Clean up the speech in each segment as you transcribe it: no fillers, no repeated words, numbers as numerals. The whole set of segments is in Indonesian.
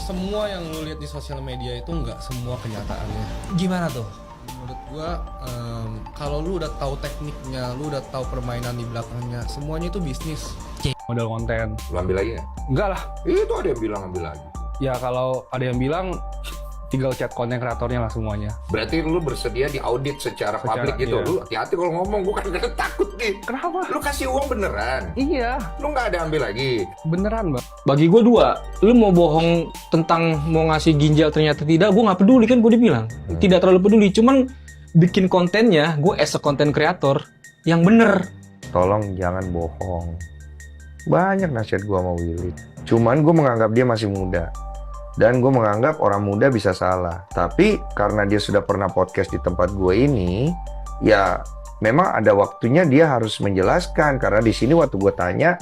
semua yang lu lihat di sosial media itu nggak semua kenyataannya. Gimana tuh? Menurut gua kalau lu udah tahu tekniknya, lu udah tahu permainan di belakangnya, semuanya itu bisnis. Modal konten. Lu ambil lagi nggak? Enggak lah. Itu ada yang bilang ambil lagi. Ya kalau ada yang bilang tinggal chat konten kreatornya lah semuanya. Berarti lu bersedia diaudit secara publik gitu. iya. Lu hati-hati kalau ngomong, gua kan takut nih. Kenapa? Lu kasih uang beneran. Iya, Lu nggak ada ambil lagi. beneran bang. Bagi gue dua, lu mau bohong tentang mau ngasih ginjal ternyata tidak, gue nggak peduli kan gue dibilang. Tidak terlalu peduli, cuman bikin kontennya, gue as a content creator yang bener. Tolong jangan bohong. Banyak nasihat gua sama Willy. Cuman gue menganggap dia masih muda. Dan gue menganggap orang muda bisa salah. Tapi karena dia sudah pernah podcast di tempat gue ini, ya memang ada waktunya dia harus menjelaskan. Karena di sini waktu gue tanya,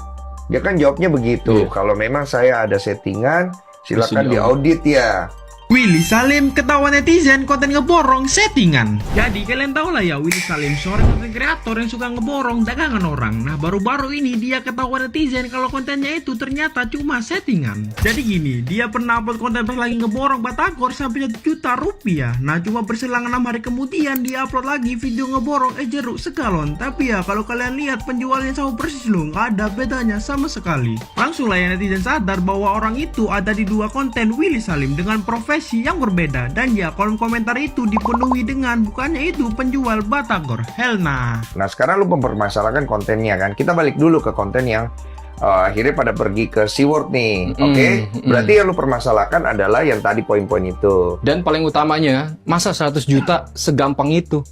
dia kan jawabnya begitu. Iya. Kalau memang saya ada settingan, silakan Mesti diaudit ya. Willy Salim ketawa netizen konten ngeborong settingan. Jadi kalian tahu lah ya, Willy Salim seorang konten kreator yang suka ngeborong dagangan orang. Nah baru-baru ini dia ketawa netizen kalau kontennya itu ternyata cuma settingan. Jadi gini, dia pernah upload konten pas lagi ngeborong batagor sampai 1 juta rupiah. Nah cuma berselang 6 hari kemudian dia upload lagi video ngeborong jeruk segalon. Tapi ya kalau kalian lihat penjualnya sama persis loh, nggak ada bedanya sama sekali. Langsung lah ya netizen sadar bahwa orang itu ada di dua konten Willy Salim dengan profesi yang berbeda. Dan ya kolom komentar itu dipenuhi dengan bukannya itu penjual batagor. Hell nah. Nah sekarang lu mempermasalahkan kontennya kan. Kita balik dulu ke konten yang akhirnya pada pergi ke SeaWorld nih. Oke? Berarti yang lu permasalahkan adalah yang tadi poin-poin itu. Dan paling utamanya, masa 100 juta segampang itu?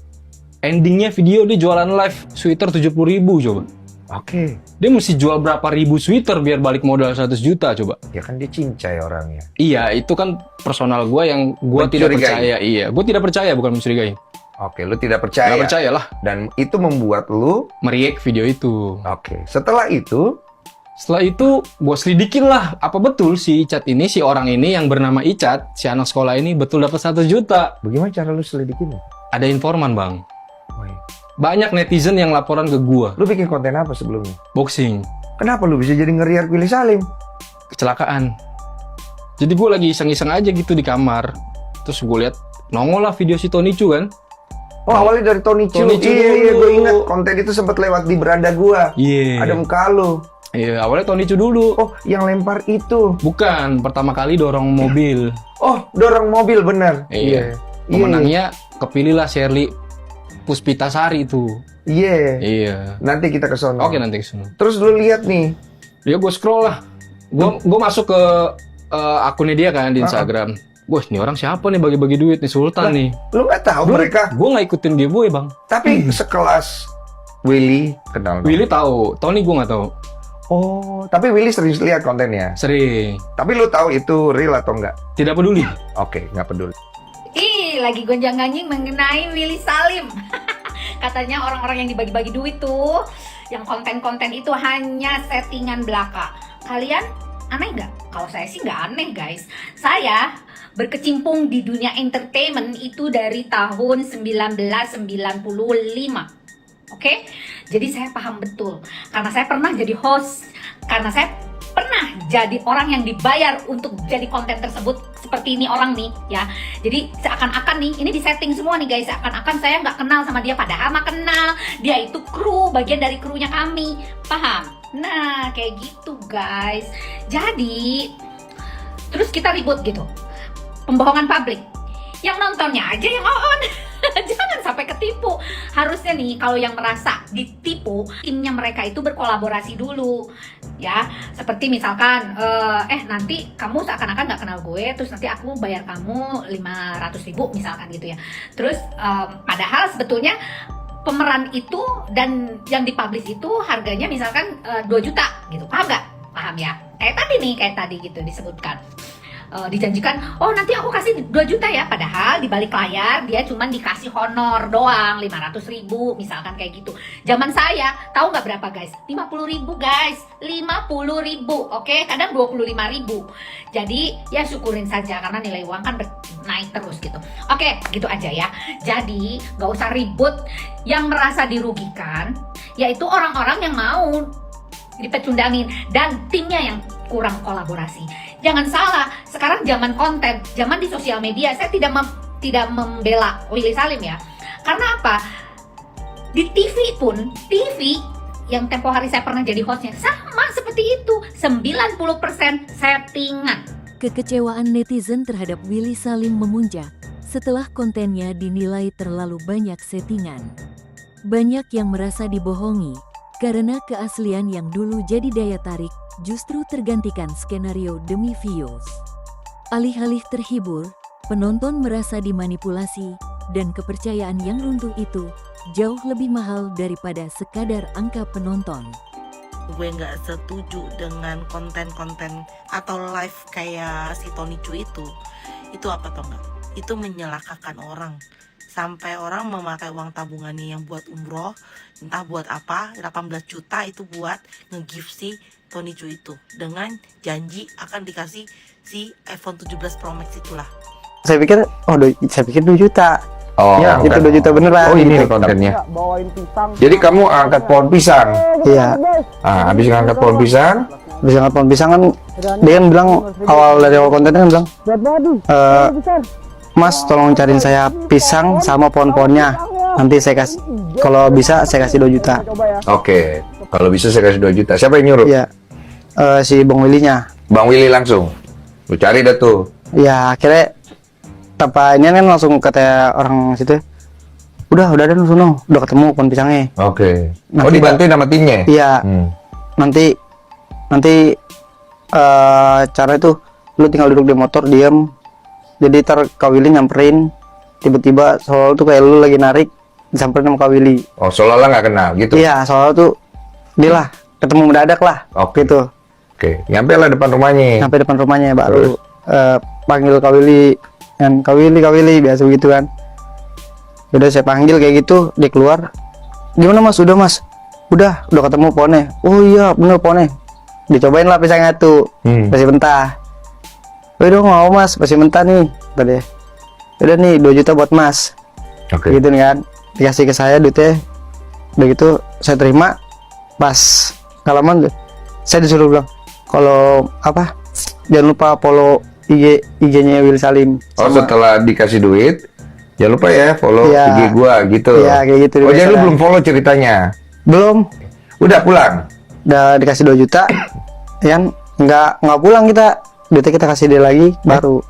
Endingnya video dia jualan live sweater 70.000 coba. Oke. Dia mesti jual berapa ribu sweater biar balik modal 100 juta coba. Ya kan dia cincai orangnya. Iya, itu kan personal gue yang gue tidak Mencurigai. percaya. Iya, gue tidak percaya, bukan mencurigai. Oke, lu tidak percaya. Nggak percaya lah, Dan itu membuat lu. mereact video itu. Oke. Setelah itu. Setelah itu, gue selidikin lah, apa betul si Icat ini, si orang ini yang bernama Icat, si anak sekolah ini betul dapat 100 juta. Bagaimana cara lu selidikin? Ada informan bang. Woi. Banyak netizen yang laporan ke gue. Lu bikin konten apa sebelumnya? Boxing, Kenapa lu bisa jadi ngeriak Willy Salim? kecelakaan. Jadi gue lagi iseng-iseng aja gitu di kamar. Terus gue lihat nongol lah video si Tony Chu kan. Oh awalnya dari Tony Chu. Tony Chu Iya, dulu. gue ingat konten itu sempat lewat di beranda gua. Iya. Ada muka lu. Iya, awalnya Tony Chu dulu. Oh, yang lempar itu. Bukan, pertama kali dorong mobil. Oh, dorong mobil bener. Iya. Pemenangnya kepilih lah Shirley Puspitasari itu. Iya. Iya. Nanti kita ke sono. Oke, nanti kesana. Terus lu lihat nih. Ya gue scroll lah. Gue masuk ke akunnya dia kan di Instagram. Wah, ini orang siapa nih bagi-bagi duit nih, Sultan nih. Lu nggak tahu mereka. Gue nggak ikutin giveaway bang. Tapi sekelas Willy kenal. dong. Willy tahu, Tony gue nggak tahu. Oh, tapi Willy sering lihat kontennya. Sering. Tapi lu tahu itu real atau enggak? Tidak peduli. Oke, nggak peduli. Ih, lagi gonjang-ganjing mengenai Willy Salim. Katanya orang-orang yang dibagi-bagi duit tuh, yang konten-konten itu hanya settingan belaka. Kalian aneh nggak? Kalau saya sih nggak aneh guys. Saya berkecimpung di dunia entertainment itu dari tahun 1995. Oke? Jadi saya paham betul. Karena saya pernah jadi host. Karena saya pernah jadi orang yang dibayar untuk jadi konten tersebut. Seperti ini orang nih ya. Jadi seakan-akan nih, ini disetting semua nih guys. Seakan-akan saya nggak kenal sama dia. Padahal mah kenal. Dia itu kru, bagian dari krunya kami. Paham? Nah kayak gitu guys. Jadi terus kita ribut gitu. Pembohongan publik. Yang nontonnya aja yang on. Jangan sampai ketipu. Harusnya nih kalau yang merasa ditipu, timnya mereka itu berkolaborasi dulu ya. Seperti misalkan nanti kamu seakan-akan nggak kenal gue, terus nanti aku bayar kamu 500.000 misalkan gitu ya. Terus padahal sebetulnya pemeran itu dan yang dipublish itu harganya misalkan 2 juta gitu. Paham nggak? Paham ya? Kayak tadi gitu disebutkan. Dijanjikan, oh nanti aku kasih 2 juta ya, padahal di balik layar dia cuma dikasih honor doang 500.000 misalkan kayak gitu. Zaman saya tahu nggak berapa guys? 50.000 guys, 50.000, oke? Kadang 25.000. Jadi ya syukurin saja karena nilai uang kan naik terus gitu. Oke, gitu aja ya. Jadi nggak usah ribut. Yang merasa dirugikan yaitu orang-orang yang mau dipecundangin dan timnya yang kurang kolaborasi. Jangan salah, sekarang zaman konten, zaman di sosial media. Saya tidak membela Willy Salim ya. Karena apa? Di TV pun, TV yang tempo hari saya pernah jadi hostnya sama seperti itu, 90% settingan. Kekecewaan netizen terhadap Willy Salim memuncak setelah kontennya dinilai terlalu banyak settingan. Banyak yang merasa dibohongi karena keaslian yang dulu jadi daya tarik justru tergantikan skenario demi views. Alih-alih terhibur, penonton merasa dimanipulasi dan kepercayaan yang runtuh itu jauh lebih mahal daripada sekadar angka penonton. Gue nggak setuju dengan konten-konten atau live kayak si Tony Chu itu apa tau nggak? Itu menyelakakan orang, sampai orang memakai uang tabungannya yang buat umroh, entah buat apa, 18 juta itu buat nge-give si Tony Chu itu dengan janji akan dikasih si iPhone 17 Pro Max itulah. Saya pikir 2 juta. Oh, Ya, itu 2 juta beneran. Oh, ini gitu. nih kontennya. Jadi kamu angkat pohon pisang. Iya. Ah, habis ngangkat pohon pisang, Bisa ngeliat pohon pisang kan, dia kan bilang dari awal kontennya kan bilang, Mas tolong cariin saya pisang sama pohon-pohonnya. Nanti saya kasih, kalau bisa saya kasih 2 juta. oke. Kalau bisa saya kasih 2 juta. Siapa yang nyuruh? Iya. Si Bang Willy-nya. Bang Willy langsung. Lu cari dah tuh. Ya akhirnya tanpa ini kan langsung kata orang situ, udah ada sono, udah ketemu pohon pisangnya. Oke. Oh, Nanti, dibantuin sama timnya? Iya. Hmm. Nanti cara itu lu tinggal duduk di motor diem, jadi ntar Kak Willy nyamperin, tiba-tiba soal tuh kayak lu lagi narik disamperin sama Kak Willy. Oh, seolah-olah nggak kenal gitu? Iya, soal tuh dia lah ketemu mendadak lah. Oke. Gitu Oke. Nyampe lah depan rumahnya. sampai depan rumahnya baru panggil Kak Willy, kan Kak Willy biasa begitu kan. Udah saya panggil kayak gitu, dia keluar, gimana Mas? Udah ketemu pohonnya. Oh iya bener pohonnya. Dicobain lah pisangnya tuh, masih mentah. Udah mau Mas, masih mentah nih tadi. Udah nih 2 juta buat Mas. Oke. Gitu kan, dikasih ke saya duitnya. Udah gitu saya terima. Pas kalaman saya disuruh bilang, kalau apa, jangan lupa follow IG-nya Willy Salim. Oh, setelah dikasih duit, jangan lupa ya follow Iya. IG gua gitu. Iya kayak gitu. Oh, jadi lu biasa. belum follow ceritanya? Belum. Udah pulang? Udah dikasih 2 juta kan, nggak pulang kita, duitnya kita kasih dia lagi baru.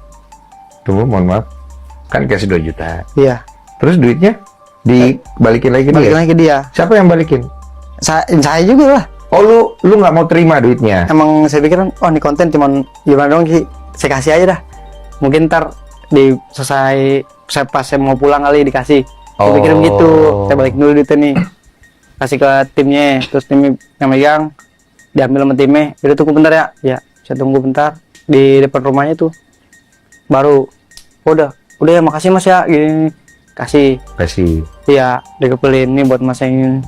Tunggu, mohon maaf. Kan kasih 2 juta. Iya, Terus duitnya dibalikin lagi ke balik dia? lagi ke dia. Siapa yang balikin? Saya juga lah. Oh, lu nggak mau terima duitnya? Emang saya pikir oh ini konten cuman gimana dong Ki, saya kasih aja dah, mungkin ntar di selesai saya pas saya mau pulang kali dikasih. Saya pikir gitu, saya balik dulu duitnya nih, kasih ke timnya, terus tim yang megang diambil sama timnya. Udah tunggu bentar ya saya tunggu bentar di depan rumahnya tuh, baru udah ya makasih Mas ya gini, kasih. Kasih. Iya, dikepelin nih buat Mas yang ini.